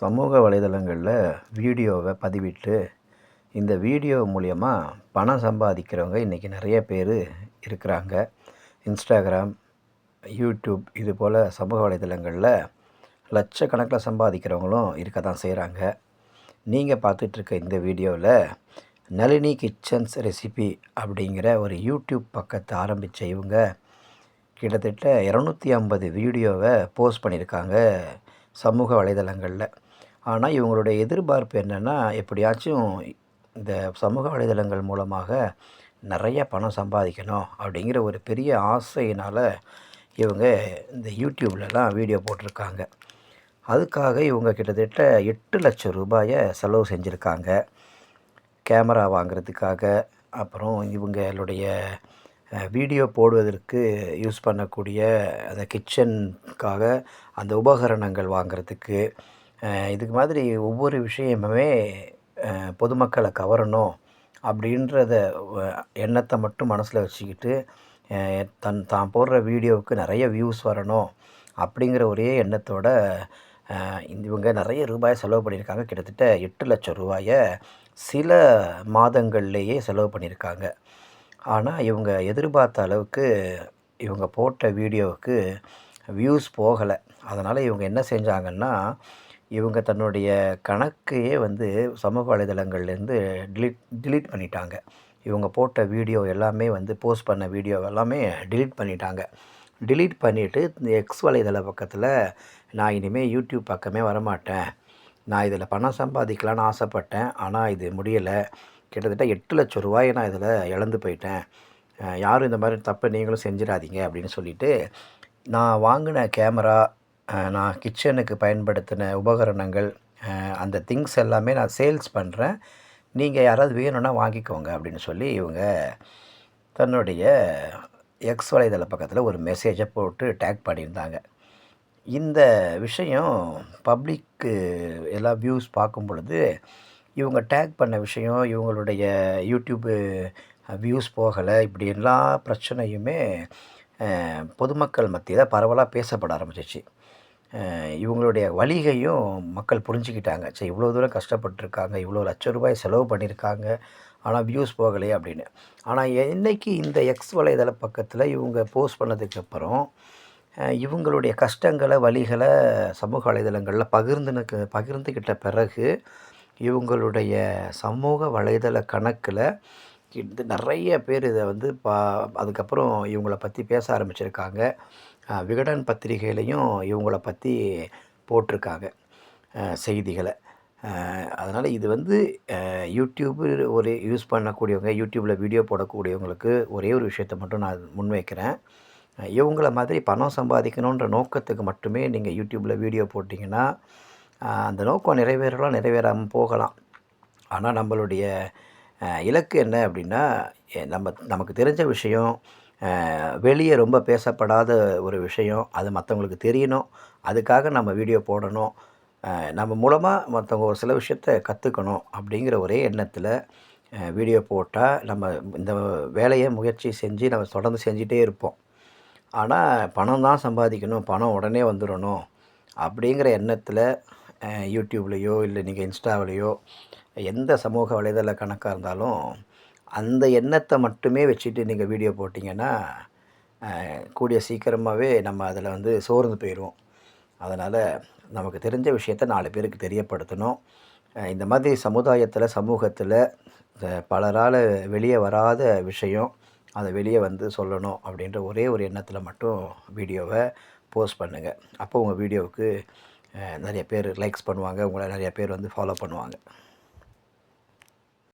சமூக வலைதளங்களில் வீடியோவை பதிவிட்டு இந்த வீடியோ மூலயமா பணம் சம்பாதிக்கிறவங்க இன்றைக்கி நிறைய பேர் இருக்கிறாங்க. இன்ஸ்டாகிராம், யூடியூப் இது போல் சமூக வலைதளங்களில் லட்சக்கணக்கில் சம்பாதிக்கிறவங்களும் இருக்க தான் செய்கிறாங்க. நீங்கள் பார்த்துட்ருக்க இந்த வீடியோவில் நளினி கிச்சன்ஸ் ரெசிபி அப்படிங்கிற ஒரு யூடியூப் பக்கத்தை ஆரம்பித்த இவங்க கிட்டத்தட்ட 250 வீடியோவை போஸ்ட் பண்ணியிருக்காங்க சமூக வலைதளங்களில். ஆனால் இவங்களுடைய எதிர்பார்ப்பு என்னென்னா, எப்படியாச்சும் இந்த சமூக வலைதளங்கள் மூலமாக நிறைய பணம் சம்பாதிக்கணும் அப்படிங்கிற ஒரு பெரிய ஆசையினால் இவங்க இந்த யூடியூப்லலாம் வீடியோ போட்டிருக்காங்க. அதுக்காக இவங்க கிட்டத்தட்ட 8 லட்சம் ரூபாயை செலவு செஞ்சுருக்காங்க. கேமரா வாங்கிறதுக்காக, அப்புறம் இவங்களுடைய வீடியோ போடுவதற்கு யூஸ் பண்ணக்கூடிய அந்த கிச்சனுக்காக அந்த உபகரணங்கள் வாங்கிறதுக்கு, இதுக்கு மாதிரி ஒவ்வொரு விஷயமுமே பொதுமக்களை கவரணும் அப்படின்றத எண்ணத்தை மட்டும் மனசில் வச்சுக்கிட்டு தான் போடுற வீடியோவுக்கு நிறைய வியூஸ் வரணும் அப்படிங்கிற ஒரே எண்ணத்தோட இவங்க நிறைய ரூபாயை செலவு பண்ணியிருக்காங்க. கிட்டத்தட்ட 8 லட்சம் ரூபாயை சில மாதங்கள்லேயே செலவு பண்ணியிருக்காங்க. ஆனால் இவங்க எதிர்பார்த்த அளவுக்கு இவங்க போட்ட வீடியோவுக்கு வியூஸ் போகலை. அதனால் இவங்க என்ன செஞ்சாங்கன்னா, இவங்க தன்னுடைய கணக்கையே சமூக வலைதளங்கள்லேருந்து டிலீட் பண்ணிட்டாங்க. இவங்க போட்ட வீடியோ எல்லாமே போஸ்ட் பண்ண வீடியோ எல்லாமே டிலீட் பண்ணிட்டாங்க. டிலீட் பண்ணிவிட்டு இந்த எக்ஸ் வலைதள பக்கத்தில், நான் இனிமேல் யூடியூப் பக்கமே வரமாட்டேன், நான் இதில் பணம் சம்பாதிக்கலான்னு ஆசைப்பட்டேன், ஆனால் இது முடியலை, கிட்டத்தட்ட 8 லட்சம் ரூபாயை நான் இதில் இழந்து போயிட்டேன், யாரும் இந்த மாதிரி தப்பை நீங்களும் செஞ்சிடாதீங்க அப்படின்னு சொல்லிவிட்டு, நான் வாங்கின கேமரா, நான் கிச்சனுக்கு பயன்படுத்தின உபகரணங்கள், அந்த திங்ஸ் எல்லாமே நான் சேல்ஸ் பண்ணுறேன், நீங்கள் யாராவது வேணும்னா வாங்கிக்கோங்க அப்படின்னு சொல்லி இவங்க தன்னுடைய எக்ஸ் வலைதள பக்கத்தில் ஒரு மெசேஜை போட்டு டேக் பண்ணியிருந்தாங்க. இந்த விஷயம் பப்ளிக்கு எல்லாம் வியூஸ் பார்க்கும் பொழுது, இவங்க டேக் பண்ண விஷயம், இவங்களுடைய யூடியூப்பு வியூஸ் போகலை, இப்படி எல்லா பிரச்சனையுமே பொதுமக்கள் மத்தியில் பரவலாக பேசப்பட ஆரம்பிச்சிச்சு. இவங்களுடைய வலிகையும் மக்கள் புரிஞ்சுக்கிட்டாங்க. சரி, இவ்வளோ தூரம் கஷ்டப்பட்டுருக்காங்க, இவ்வளோ லட்ச ரூபாய் செலவு பண்ணியிருக்காங்க, ஆனால் வியூஸ் போகலையே அப்படின்னு. ஆனால் என்னைக்கு இந்த எக்ஸ் வலைதள பக்கத்தில் இவங்க போஸ்ட் பண்ணதுக்கப்புறம் இவங்களுடைய கஷ்டங்களை, வலிகளை சமூக வலைதளங்களில் பகிர்ந்துக்கிட்ட பிறகு இவங்களுடைய சமூக வலைதள கணக்கில் நிறைய பேர் இதை அதுக்கப்புறம் இவங்கள பற்றி பேச ஆரம்பிச்சிருக்காங்க. விகடன் பத்திரிகையிலையும் இவங்கள பற்றி போட்டிருக்காங்க செய்திகளை. அதனால் இது யூடியூப்பு ஒரு யூஸ் பண்ணக்கூடியவங்க, யூடியூப்பில் வீடியோ போடக்கூடியவங்களுக்கு ஒரே ஒரு விஷயத்தை மட்டும் நான் முன்வைக்கிறேன். இவங்கள மாதிரி பணம் சம்பாதிக்கணுன்ற நோக்கத்துக்கு மட்டுமே நீங்கள் யூடியூப்பில் வீடியோ போட்டிங்கன்னா அந்த நோக்கம் நிறைவேறலாம், நிறைவேறாமல் போகலாம். ஆனால் நம்மளுடைய இலக்கு என்ன அப்படின்னா, நமக்கு தெரிஞ்ச விஷயம், வெளியே ரொம்ப பேசப்படாத ஒரு விஷயம், அது மற்றவங்களுக்கு தெரியணும், அதுக்காக நம்ம வீடியோ போடணும், நம்ம மூலமாக மற்றவங்க ஒரு சில விஷயத்த கற்றுக்கணும் அப்படிங்கிற ஒரே எண்ணத்தில் வீடியோ போட்டால் நம்ம இந்த வேலையை முயற்சி செஞ்சு நம்ம தொடர்ந்து செஞ்சிட்டே இருப்போம். ஆனால் பணம் தான் சம்பாதிக்கணும், பணம் உடனே வந்துடணும் அப்படிங்கிற எண்ணத்தில் யூடியூப்லேயோ இல்லை நீங்கள் இன்ஸ்டாவிலையோ எந்த சமூக வலைதள கணக்காக இருந்தாலும் அந்த எண்ணத்தை மட்டுமே வச்சுட்டு நீங்கள் வீடியோ போட்டிங்கன்னா கூடிய சீக்கிரமாகவே நம்ம அதில் சோர்ந்து போயிடுவோம். அதனால் நமக்கு தெரிஞ்ச விஷயத்தை 4 பேருக்கு தெரியப்படுத்தணும். இந்த மாதிரி சமுதாயத்தில், சமூகத்தில் பலரால் வெளியே வராத விஷயம், அதை வெளியே சொல்லணும் அப்படின்ற ஒரே ஒரு எண்ணத்தில் மட்டும் வீடியோவை போஸ்ட் பண்ணுங்கள். அப்போ உங்கள் வீடியோவுக்கு நிறைய பேர் லைக்ஸ் பண்ணுவாங்க, உங்களை நிறைய பேர் ஃபாலோ பண்ணுவாங்க.